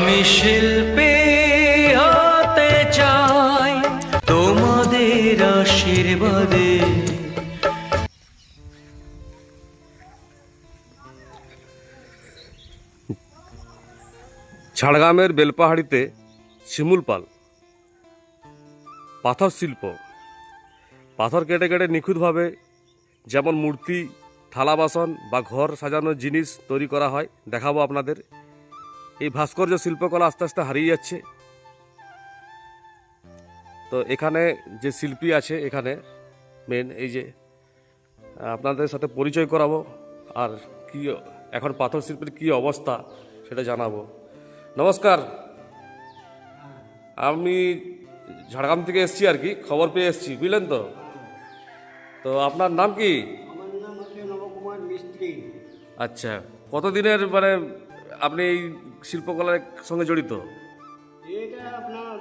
আমি শিল্পী হতে চাই তোমাদের আশীর্বাদে। ঝাড়গ্রামের বেলপাহাড়িতে শিমুল পাল পাথর শিল্প, পাথর কেটে কেটে নিখুঁতভাবে যেমন মূর্তি, থালা বাসন বা ঘর সাজানোর জিনিস তৈরি করা হয়, দেখাবো আপনাদের। এই ভাস্কর্য শিল্পকলা আস্তে আস্তে হারিয়ে যাচ্ছে। তো এখানে যে শিল্পী আছে, এখানে মেন এই যে আপনাদের সাথে পরিচয় করাবো, আর কি এখন পাথর শিল্পের কি অবস্থা সেটা জানাবো। নমস্কার, আমি ঝাড়গ্রাম থেকে এসেছি আর কি, খবর পেয়ে এসেছি, বুঝলেন তো। তো আপনার নাম কি? আমার নাম হচ্ছে নবকুমার মিস্ত্রি। আচ্ছা, কতদিনের মানে আপনি এই শিল্পকলার সঙ্গে জড়িত? এটা আপনার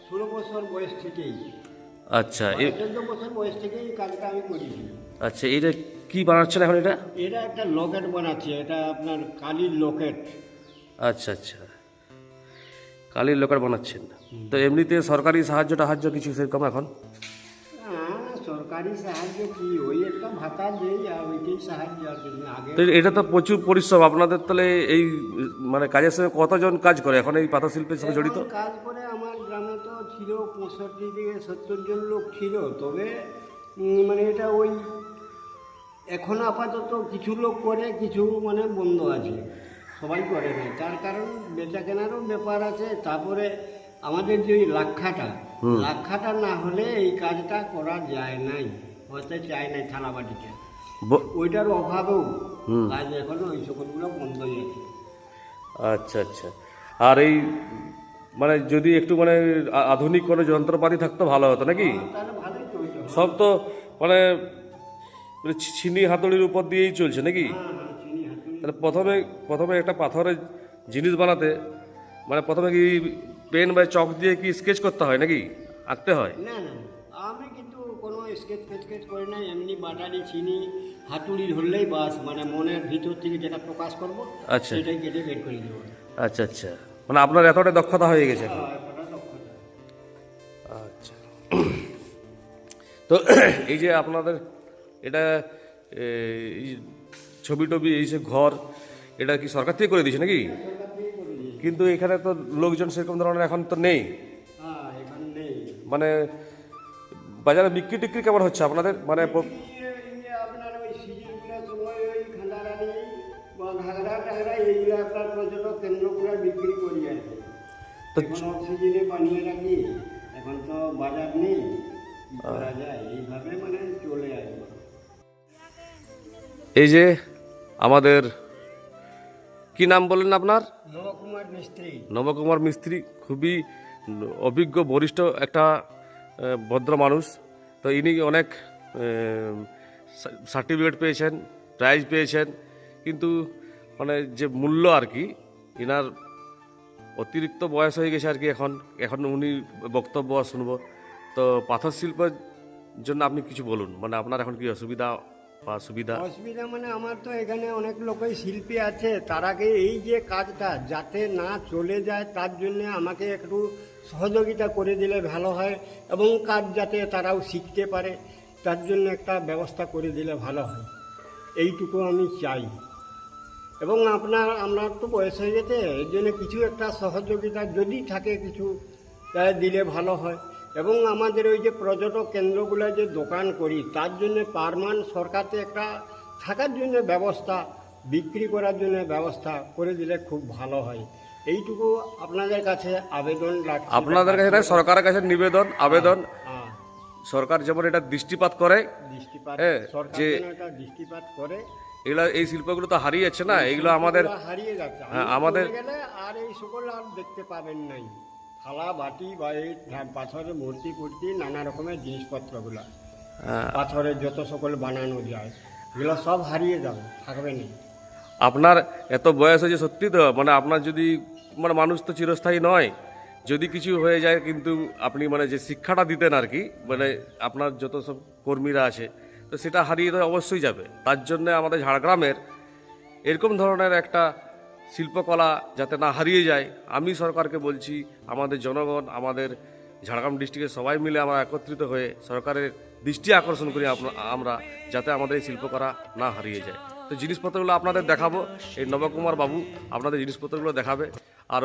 16 বছর বয়স থেকেই, আচ্ছা 14 বছর বয়স থেকেই এই কাজটা আমি করেছি। আচ্ছা, এটা কি বানাচ্ছেন এখন? এটা এটা একটা লকেট বানাচ্ছি, এটা আপনার কালির লকেট। আচ্ছা আচ্ছা, কালির লোকার বানাচ্ছেন। তো এমনিতে সরকারি সাহায্য টাহায্য কিছু সেরকম এখন? হ্যাঁ, সরকারি সাহায্য কি, ওই একটা ভাতা দেই আর ওইটাই সাহায্য। আর জন্য আগে তো এটা তো প্রচুর পরিশ্রম আপনাদের। তাহলে এই মানে কাজের সঙ্গে কতজন কাজ করে এখন এই পাথর শিল্পের সঙ্গে জড়িত? এখন কাজ করে আমার গ্রামে তো ছিল 65 থেকে 70 জন লোক ছিল। তবে মানে এটা ওই এখন আপাতত কিছু লোক করে, কিছু মানে বন্ধ আছে, সবাই করে না। তার কারণ বেচা কেনারও ব্যাপার আছে। তারপরে আমাদের যে ওই লাক্ষাটা না হলে এই কাজটা করা যায় নাই, হতে চায় নাই থালাবাটিতে। ওইটার অভাবেও কাজ এখনো ওই সকলগুলো বন্ধই আছে। আচ্ছা আচ্ছা, আর এই মানে যদি একটু মানে আধুনিক কোনো যন্ত্রপাতি থাকতো ভালো হতো নাকি? তাহলে ভালোই চলছে। সব তো মানে ছিনি হাতুড়ির উপর দিয়েই চলছে নাকি? চিনি হাতুড়ি। তাহলে প্রথমে একটা পাথরের জিনিস বানাতে মানে প্রথমে কি পেন বা চক দিয়ে কি স্কেচ করতে হয় নাকি, আঁকতে হয়? না না, আমি কিন্তু কোনো স্কেচ করি না। এমনি বাটারি চিনি হাতুড়ি ধরলেই বাস, মানে মনের ভিতর থেকে যেটা প্রকাশ করবো আচ্ছা সেটাই কেটে বের করে দেবো। আচ্ছা আচ্ছা, মানে আপনার এতটা দক্ষতা হয়ে গেছে এখন। এতটা দক্ষতা। আচ্ছা, তো এই যে আপনাদের এটা এই ছবি টবি এই যে ঘর, এটা কি সরকার থেকে করে দিয়েছে নাকি? কিন্তু এখানে তো লোকজন সেরকম ধরনের এখন তো নেই। হ্যাঁ, এখন নেই। মানে বাজারে বিক্রি টিক্রি কেমন হচ্ছে আপনাদের? মানে আপনার ওই সিজনগুলোর সময় ওই খান্ডারানি বা ঘাগরা টাগরা এইগুলো আপনার পর্যটক কেন্দ্রগুলো বিক্রি করি আর কি। তো এখন অক্সিজেনে বানিয়ে রাখি, এখন তো বাজার নেই, কি করা যায়, এইভাবে মানে চলে আসবে। এই যে আমাদের কি নাম বললেন আপনার? নবকুমার মিস্ত্রি। নবকুমার মিস্ত্রি, খুবই অভিজ্ঞ বরিষ্ঠ একটা ভদ্র মানুষ। তো ইনি অনেক সার্টিফিকেট পেয়েছেন, প্রাইজ পেয়েছেন, কিন্তু মানে যে মূল্য আর কি, ইনার অতিরিক্ত বয়স হয়ে গেছে আর কি। এখন উনি বক্তব্য শুনবো। তো পাথর শিল্পের জন্য আপনি কিছু বলুন, মানে আপনার এখন কি অসুবিধা বা সুবিধা? অসুবিধা মানে আমার তো এখানে অনেক লোকই শিল্পী আছে, তারাকে এই যে কাজটা যাতে না চলে যায় তার জন্য আমাকে একটু সহযোগিতা করে দিলে ভালো হয়, এবং কাজ যাতে তারাও শিখতে পারে তার জন্য একটা ব্যবস্থা করে দিলে ভালো হয়, এইটুকু আমি চাই। এবং আমরা তো বয়স হয়ে গেছে, এর জন্য কিছু একটা সহযোগিতা যদি থাকে কিছু দিলে ভালো হয়। এবং আমাদের ওই যে পর্যটক কেন্দ্রগুলো যে দোকান করি তার জন্য পারমান সরকারতে একটা থাকার জন্য ব্যবস্থা, বিক্রি করার জন্য ব্যবস্থা করে দিলে খুব ভালো হয়। এইটুকু আপনাদের কাছে আবেদন রাখছি। আপনাদের কাছে না, সরকারের কাছে নিবেদন আবেদন। হ্যাঁ, সরকার যেমন এটা দৃষ্টিপাত করে, দৃষ্টিপাত, হ্যাঁ, সরকার যে যেন এটা দৃষ্টিপাত করে। এগুলো এই শিল্পগুলো তো হারিয়ে যাচ্ছে না, এগুলো আমাদের হারিয়ে যাচ্ছে। হ্যাঁ, আমরা আমাদের চলে গেলে আর এই সকল আর দেখতে পাবেন নাই। থালা বাটি বা এই পাথরের মূর্তি ফুর্তি নানা রকমের জিনিসপত্রগুলো, পাথরের যত সকল বানানো যায় এগুলো সব হারিয়ে যাবে, থাকবে না। আপনার এত বয়স হয়েছে সত্যি তো, মানে আপনার যদি মানে মানুষ তো চিরস্থায়ী নয়, যদি কিছু হয়ে যায় কিন্তু আপনি মানে যে শিক্ষাটা দিতেন আর কি, মানে আপনার যত সব কর্মীরা আছে, তো সেটা হারিয়ে তো অবশ্যই যাবে। তার জন্য আমাদের ঝাড়গ্রামের এরকম ধরনের একটা শিল্পকলা যাতে না হারিয়ে যায়। আমি সরকারকে বলছি, আমাদের জনগণ, আমাদের ঝাড়গ্রাম ডিস্ট্রিক্টের সবাই মিলে আমরা একত্রিত হয়ে সরকারের দৃষ্টি আকর্ষণ করি আমরা, যাতে আমাদের এই শিল্পকলা না হারিয়ে যায়। তো জিনিসপত্রগুলো আপনাদের দেখাবো, এই নবকুমার বাবু আপনাদের জিনিসপত্রগুলো দেখাবে। আর